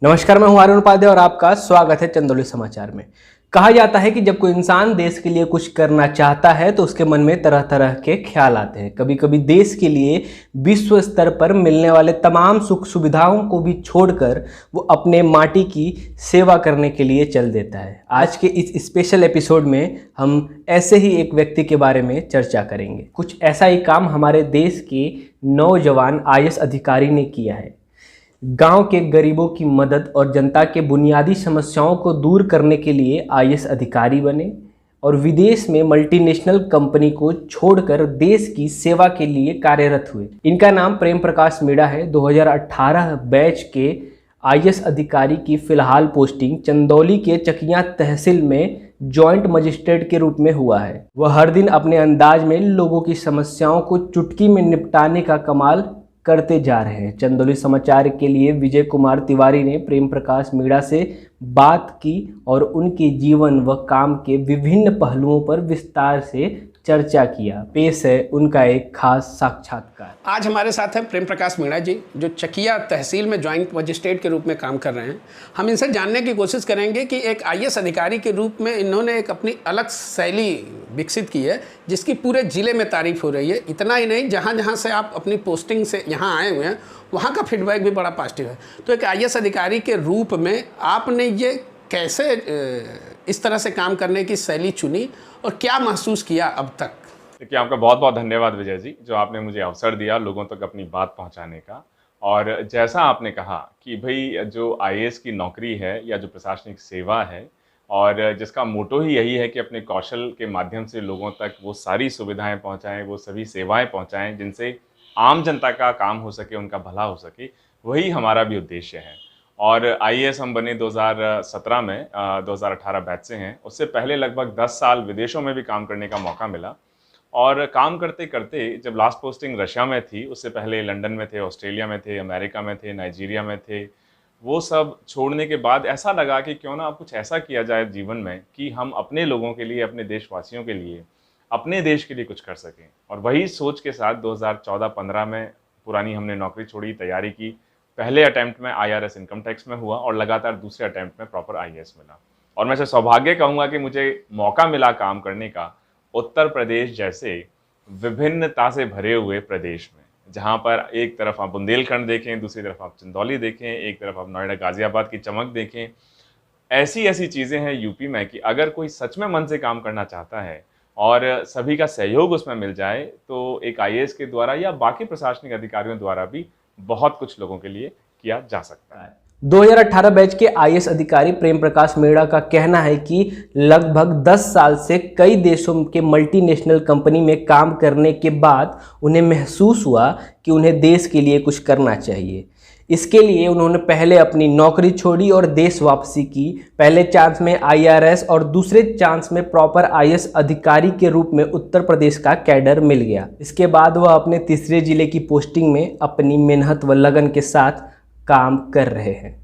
नमस्कार, मैं हूं अरुण उपाध्याय और आपका स्वागत है चंदौली समाचार में। कहा जाता है कि जब कोई इंसान देश के लिए कुछ करना चाहता है तो उसके मन में तरह तरह के ख्याल आते हैं। कभी कभी देश के लिए विश्व स्तर पर मिलने वाले तमाम सुख सुविधाओं को भी छोड़कर वो अपने माटी की सेवा करने के लिए चल देता है। आज के इस स्पेशल एपिसोड में हम ऐसे ही एक व्यक्ति के बारे में चर्चा करेंगे। कुछ ऐसा ही काम हमारे देश के नौजवान आईएएस अधिकारी ने किया है। गांव के गरीबों की मदद और जनता के बुनियादी समस्याओं को दूर करने के लिए आईएएस अधिकारी बने और विदेश में मल्टीनेशनल कंपनी को छोड़कर देश की सेवा के लिए कार्यरत हुए। इनका नाम प्रेम प्रकाश मीणा है। 2018 बैच के आईएएस अधिकारी की फिलहाल पोस्टिंग चंदौली के चकिया तहसील में जॉइंट मजिस्ट्रेट के रूप में हुआ है। वह हर दिन अपने अंदाज में लोगों की समस्याओं को चुटकी में निपटाने का कमाल करते जा रहे हैं। चंदौली समाचार के लिए विजय कुमार तिवारी ने प्रेम प्रकाश मीणा से बात की और उनके जीवन व काम के विभिन्न पहलुओं पर विस्तार से चर्चा किया। पेश है उनका एक खास साक्षात्कार। आज हमारे साथ हैं प्रेम प्रकाश मीणा जी, जो चकिया तहसील में जॉइंट मजिस्ट्रेट के रूप में काम कर रहे हैं। हम इनसे जानने की कोशिश करेंगे कि एक आईएएस अधिकारी के रूप में इन्होंने एक अपनी अलग शैली विकसित की है जिसकी पूरे ज़िले में तारीफ हो रही है। इतना ही नहीं, जहाँ जहाँ से आप अपनी पोस्टिंग से यहाँ आए हुए हैं वहाँ का फीडबैक भी बड़ा पॉजिटिव है। तो एक आईएएस अधिकारी के रूप में आपने ये कैसे इस तरह से काम करने की शैली चुनी और क्या महसूस किया अब तक? देखिए, आपका बहुत बहुत धन्यवाद विजय जी, जो आपने मुझे अवसर दिया लोगों तक अपनी बात पहुंचाने का। और जैसा आपने कहा कि भाई जो आईएएस की नौकरी है या जो प्रशासनिक सेवा है और जिसका मोटो ही यही है कि अपने कौशल के माध्यम से लोगों तक वो सारी सुविधाएं पहुंचाएं, वो सभी सेवाएं पहुंचाएं जिनसे आम जनता का काम हो सके, उनका भला हो सके, वही हमारा भी उद्देश्य है। और आईएएस हम बने 2017 में 2018 बैच से हैं। उससे पहले लगभग 10 साल विदेशों में भी काम करने का मौका मिला। और काम करते करते जब लास्ट पोस्टिंग रशिया में थी, उससे पहले लंदन में थे, ऑस्ट्रेलिया में थे, अमेरिका में थे, नाइजीरिया में थे। वो सब छोड़ने के बाद ऐसा लगा कि क्यों ना अब कुछ ऐसा किया जाए जीवन में कि हम अपने लोगों के लिए, अपने देशवासियों के लिए, अपने देश के लिए कुछ कर सकें। और वही सोच के साथ 2014-15 में पुरानी हमने नौकरी छोड़ी, तैयारी की। पहले अटैम्प्ट में आईआरएस इनकम टैक्स में हुआ और लगातार दूसरे अटैम्प्ट में प्रॉपर आईएएस मिला। और मैं सौभाग्य कहूँगा कि मुझे मौका मिला काम करने का उत्तर प्रदेश जैसे विभिन्नता से भरे हुए प्रदेश में, जहाँ पर एक तरफ आप बुंदेलखंड देखें, दूसरी तरफ आप चंदौली देखें, एक तरफ आप नोएडा गाजियाबाद की चमक देखें। ऐसी ऐसी चीज़ें हैं यूपी में कि अगर कोई सच में मन से काम करना चाहता है और सभी का सहयोग उसमें मिल जाए तो एक आईएएस के द्वारा या बाकी प्रशासनिक अधिकारियों द्वारा भी बहुत कुछ लोगों के लिए किया जा सकता है। 2018 बैच के आईएएस अधिकारी प्रेम प्रकाश मीणा का कहना है कि लगभग 10 साल से कई देशों के मल्टीनेशनल कंपनी में काम करने के बाद उन्हें महसूस हुआ कि उन्हें देश के लिए कुछ करना चाहिए। इसके लिए उन्होंने पहले अपनी नौकरी छोड़ी और देश वापसी की। पहले चांस में आईआरएस और दूसरे चांस में प्रॉपर आईएएस अधिकारी के रूप में उत्तर प्रदेश का कैडर मिल गया। इसके बाद वह अपने तीसरे जिले की पोस्टिंग में अपनी मेहनत व लगन के साथ काम कर रहे हैं।